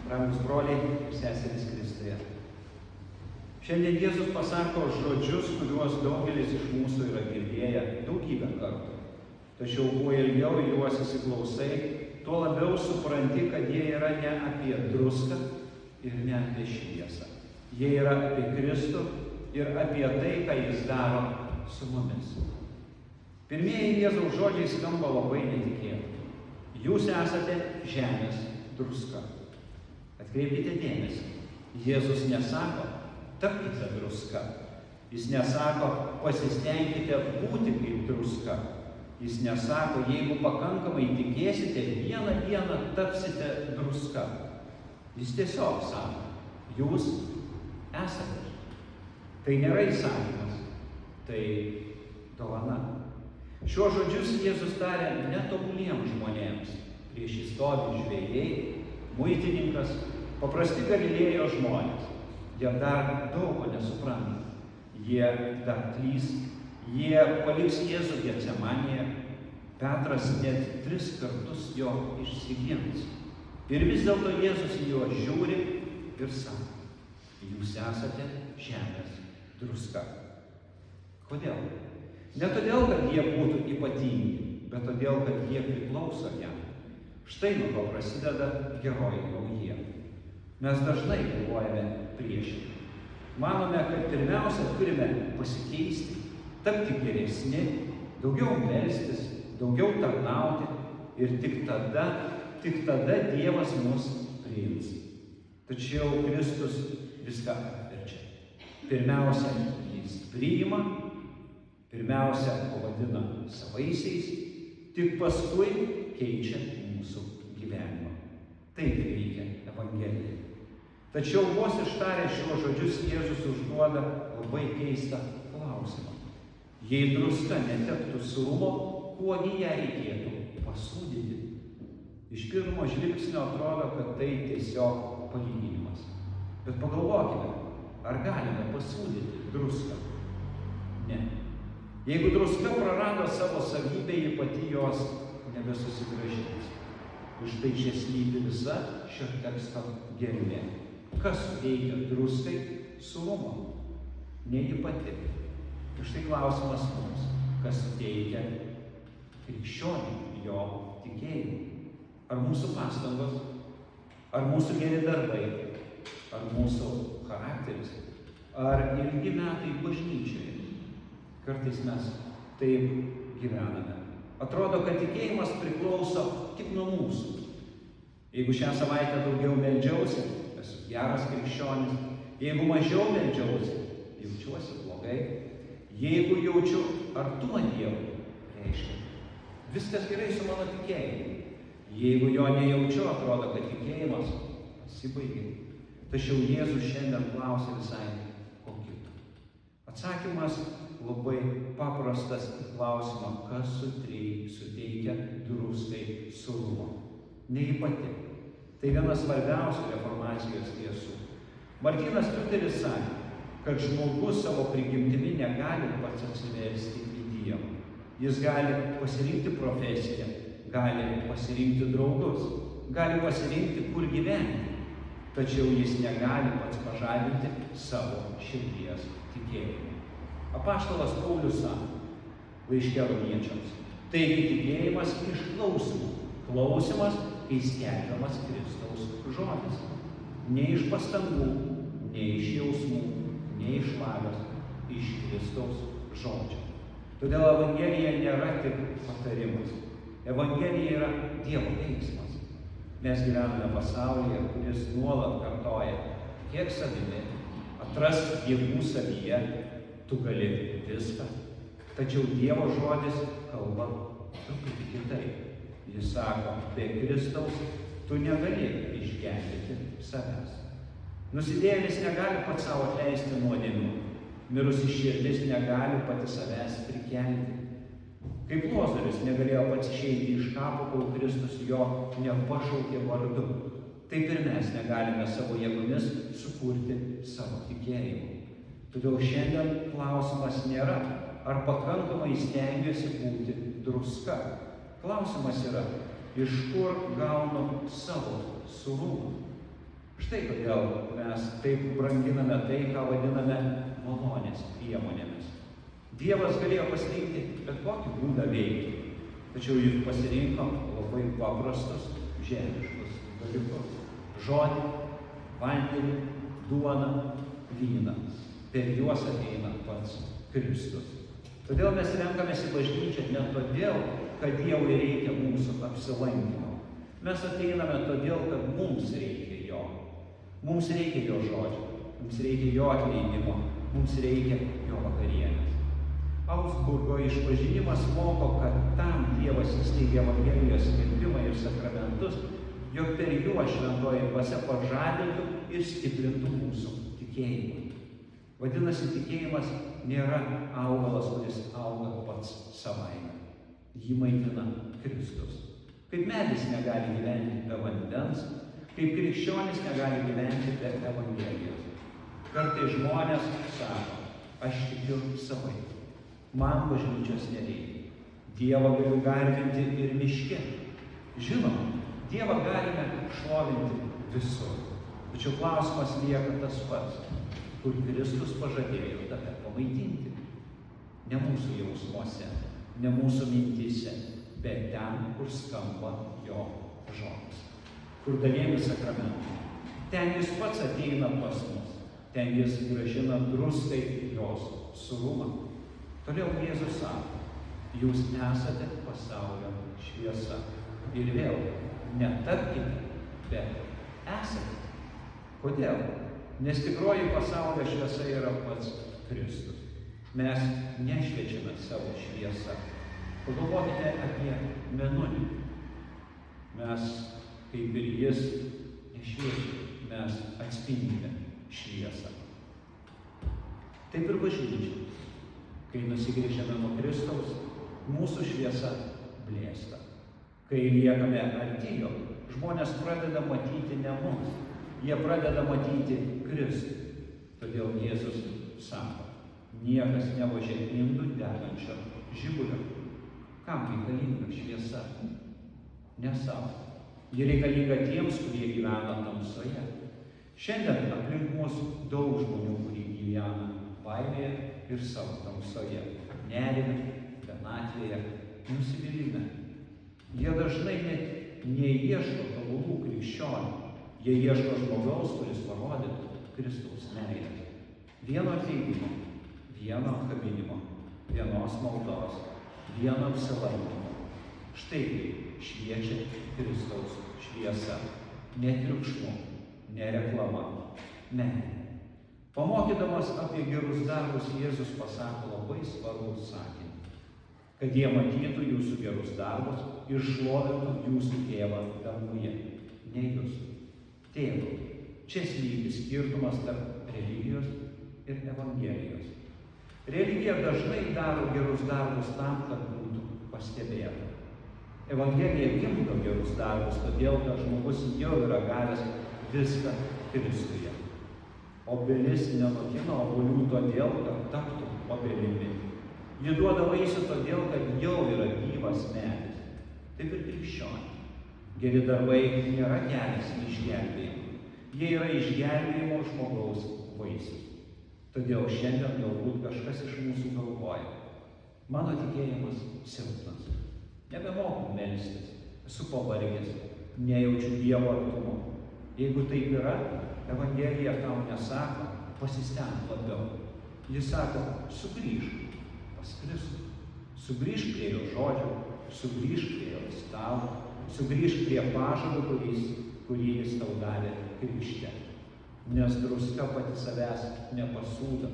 Brangus broliai ir seserys Kristuje. Šiandien Jėzus pasako žodžius, kuriuos daugelis iš mūsų yra girdėję daugybę kartų. Tačiau kuo ilgiau juos įsiklausai, tuo labiau supranti, kad jie yra ne apie druską ir ne apie šviesą. Jie yra apie Kristų ir apie tai, ką Jis daro su mumis. Pirmieji Jėzaus žodžiai skamba labai netikėtai. Jūs esate žemės druska. Atkreipkite dėmesį, Jėzus nesako, tapkite druska. Jis nesako, pasistengkite būti kaip druska. Jis nesako, jeigu pakankamai tikėsite, vieną dieną tapsite druska. Jis tiesiog sako, jūs esate. Tai nėra įsakymas, tai dovana. Šiuos žodžius Jėzus tarė netobuliems žmonėms. Prieš jį stovi žvejai, muitininkas, paprasti Galilėjos žmonės. Jie dar daug ko nesupranta. Jie dar klys. Jie paliks Jėzų Getsemanėje. Petras net 3 kartus jo išsigins. Ir vis dėlto Jėzus į juos žiūri ir sako, jūs esate žemės druska. Kodėl? Ne todėl, kad jie būtų ypatingi, bet todėl, kad jie priklauso jam. Štai nuo ko prasideda geroji naujiena. Mes dažnai galvojame priešingai. Manome, kad pirmiausia turime pasikeisti, tapti geresni, daugiau melstis, daugiau tarnauti ir tik tada Dievas mus priims. Tačiau Kristus viską apverčia. Pirmiausia, Jis priima, pirmiausia, pavadina savaisiais, tik paskui keičia mūsų gyvenimą. Taip veikia Evangelija. Tačiau vos ištarę šiuos žodžius Jėzus užduoda labai keistą klausimą. Jei druska netektų surumo, kuogi ją reikėtų pasūdyti? Iš pirmo žvilgsnio atrodo, kad tai tiesiog palyginimas. Bet pagalvokime, ar galime pasūdyti druską? Ne. Jeigu druska prarado savo savybę, ji pati jos nebesusigrąžins. Už tai čia slypi visa šio teksto gelmė. Kas suteikia druskai surumą? Ne ji pati. Ir štai klausimas mums, kas suteikia krikščioniui jo tikėjimui. Ar mūsų pastangos, ar mūsų geri darbai, ar mūsų charakteris, ar ilgi metai bažnyčioje. Kartais mes taip gyvename. Atrodo, kad tikėjimas priklauso tik nuo mūsų. Jeigu šią savaitę daugiau meldžiausi, esu geras krikščionis. Jeigu mažiau meldžiausi, jaučiuosi blogai. Jeigu jaučiu artumą Dievui, reiškia, viskas gerai su mano tikėjimu. Jeigu jo nejaučiu, atrodo, kad tikėjimas pasibaigė. Tačiau Jėzus šiandien klausia visai ko kito. Atsakymas labai paprastas į klausimą, kas suteikia druskai surumo. Ne ji pati. Tai vienas svarbiausių reformacijos tiesų. Martynas Liuteris sakė, kad žmogus savo prigimtimi negali pats atsiversti į Dievą. Jis gali pasirinkti profesiją, gali pasirinkti draugus, gali pasirinkti, kur gyventi. Tačiau jis negali pats pažadinti savo širdies tikėjimą. Apaštalas Paulius sako laiške Romiečiams, taigi tikėjimas iš klausymo, klausimas, kai skelbiamas Kristaus žodis. Ne iš pastangų, ne iš jausmų, ne iš valios, iš Kristaus žodžio. Todėl Evangelija nėra tik patarimas. Evangelija yra Dievo veiksmas. Mes gyvename pasaulyje, kuris nuolat kartoja, kiek savimi, atrask jėgų savyje, tu gali viską. Tačiau Dievo žodis kalba truputį kitaip. Jis sako, be Kristaus tu negali išgelbėti savęs. Nusidėjėlis negali pats savo atleisti nuodėmių. Mirusi širdis negali pati savęs prikelti. Kaip Lozorius negalėjo pats išeiti iš kapo, kol Kristus jo nepašaukė vardu. Taip ir mes negalime savo jėgomis sukurti savo tikėjimą. Todėl šiandien klausimas nėra, ar pakankamai stengiuosi būti druska. Klausimas yra, iš kur gaunu savo surumą. Štai kodėl mes taip branginame tai, ką vadiname malonės priemonėmis. Dievas galėjo pasirinkti bet kokį būdą veikti, tačiau jis pasirinko labai paprastus žemiškus dalykus. Žodį, vandenį, duoną, vyną. Per juos ateina pats Kristus. Todėl mes renkamės į bažnyčią ne todėl, kad Dievui reikia mūsų apsilankymo. Mes ateiname todėl, kad mums reikia jo. Mums reikia jo žodžio, mums reikia jo atleidimo, mums reikia jo vakarienės. Augsburgo išpažinimas moko, kad tam Dievas įsteigė Evangelijos skelbimą ir sakramentus, jog per juos šventoji dvasia pažadintų ir stiprintų mūsų tikėjimą. Vadinasi, tikėjimas nėra augalas, kuris auga pats savaime. Jį maitina Kristus. Kaip medis negali gyventi be vandens, kaip krikščionis negali gyventi be Evangelijos. Kartais žmonės sako, aš tikiu savai, man bažnyčios nereikia. Dievą galiu garbinti ir miške. Žinoma, Dievą galime šlovinti visur. Tačiau klausimas lieka tas pats, kur Kristus pažadėjo tave pamaitinti. Ne mūsų jausmuose, ne mūsų mintyse, bet ten, kur skamba jo žodis, kur dalijami sakramentai. Ten jis pats ateina pas mus, ten jis grąžina druskai jos surumą. Toliau Jėzus sako, jūs esate pasaulio šviesa. Ir vėl, netapkite, bet esate. Kodėl? Nes tikroji pasaulio šviesa yra pats Kristus. Mes nešviečiame savo šviesą. Pagalvokite apie Mėnulį. Mes, kaip ir jis, nešviečiame, mes atspindime šviesą. Taip ir bažnyčia. Kai nusigręžiame nuo Kristaus, mūsų šviesa blėsta. Kai liekame arti jo, žmonės pradeda matyti ne mus, jie pradeda matyti Kristų. Todėl Jėzus sako, niekas nevožia indų degančio žibulio. Kam reikalinga šviesa? Ne savo. Ji reikalinga tiems, kurie gyvena tamsoje. Šiandien aplink mus daug žmonių, kurie gyvena baimėje ir savo tamsoje, nerime, vienatvėje, nusivylime. Jie dažnai net neieško tobulų krikščionių. Jie ieško žmogaus, kuris parodytų Kristaus meilę. Vieno atleidimo, vieno apkabinimo, vienos maldos, vieno apsilankymo. Štai kaip šviečia Kristaus šviesa. Ne triukšmu, ne reklama, meilė. Pamokydamas apie gerus darbus, Jėzus pasako labai svarbų sakinį. Kad jie matytų jūsų gerus darbus ir šlovintų jūsų tėvą danguje. Ne jūs. Tėvą. Čia slypi skirtumas tarp religijos ir Evangelijos. Religija dažnai daro gerus darbus tam, kad būtų pastebėta. Evangelija gimdo gerus darbus, todėl kad žmogus jau yra gavęs viską Kristuje. Obelis nenokina obuolių todėl, kad taptų obelimi. Ji duoda vaisių todėl, kad jau yra gyvas medis. Taip ir krikščionys. Geri darbai nėra kelias į išgelbėjimą. Jie yra išgelbėjimo žmogaus vaisius. Todėl šiandien galbūt kažkas iš mūsų galvoja. Mano tikėjimas silpnas. Nebemoku melstis. Esu pavargęs. Nejaučiu Dievo artumo. Jeigu taip yra, Evangelija tau nesako, pasistenk labiau. Jis sako, sugrįžk pas Kristų. Sugrįžk prie jo žodžio, sugrįžk prie jo stalo, sugrįžk prie pažado, kurį jis tau davė krikšte. Nes druska pati savęs nepasūdo.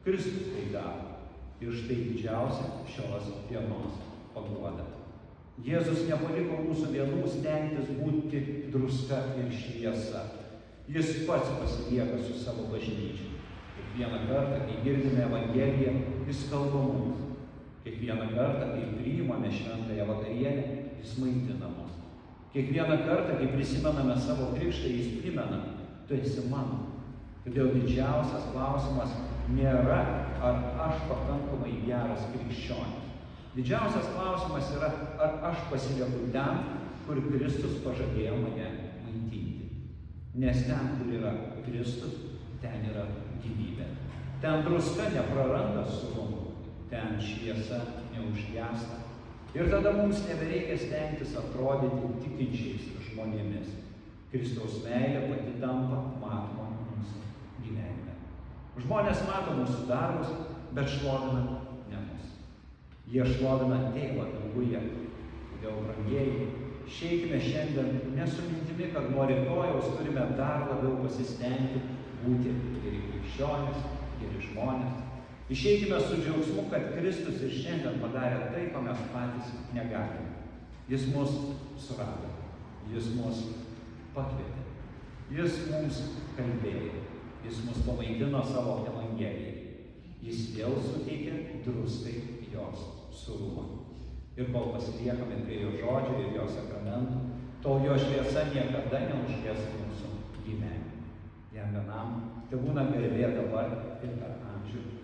Kristus tai daro. Ir štai didžiausia šios dienos paguoda. Jėzus nepaliko mūsų vienų stengtis būti druska ir šviesa. Jis pats pasilieka su savo bažnyčia. Kiekvieną kartą, kai girdime Evangeliją, jis kalba mums. Kiekvieną kartą, kai priimame šventąją vakarienę, jis maitina mus. Kiekvieną kartą, kai prisimename savo krikštą, jis primena, tu esi mano. Todėl didžiausias klausimas nėra, ar aš pakankamai geras krikščionis. Didžiausias klausimas yra, ar aš pasilieku ten, kur Kristus pažadėjo mane maitinti. Nes ten, kur yra Kristus, ten yra gyvybė. Ten druska nepraranda sūrumo, ten šviesa neužgęsta. Ir tada mums nebereikia stengtis atrodyti tikinčiais žmonėmis. Kristaus meilė pati tampa matoma mūsų gyvenime. Žmonės mato mūsų darbus, bet šlovina ne mus. Jie šlovina Tėvą danguje. Todėl, brangieji, išeikime šiandien ne su mintimi, kad nuo rytojaus turime dar labiau pasistengti būti geri krikščionys, geri žmonės. Išeikime su džiaugsmu, kad Kristus ir šiandien padarė tai, ko mes patys negalime. Jis mus surado, jis mus pakvietė, jis mums kalbėjo, jis mus pamaitino savo evangeliją. Jis vėl suteikė druskai jos sūrumą. Ir kol pasiliekame prie jo žodžio ir jo sakramentų, tol jo šviesa niekada neužges mūsų gyvenimą. Jam vienam tebūna garbė dabar ir per amžių.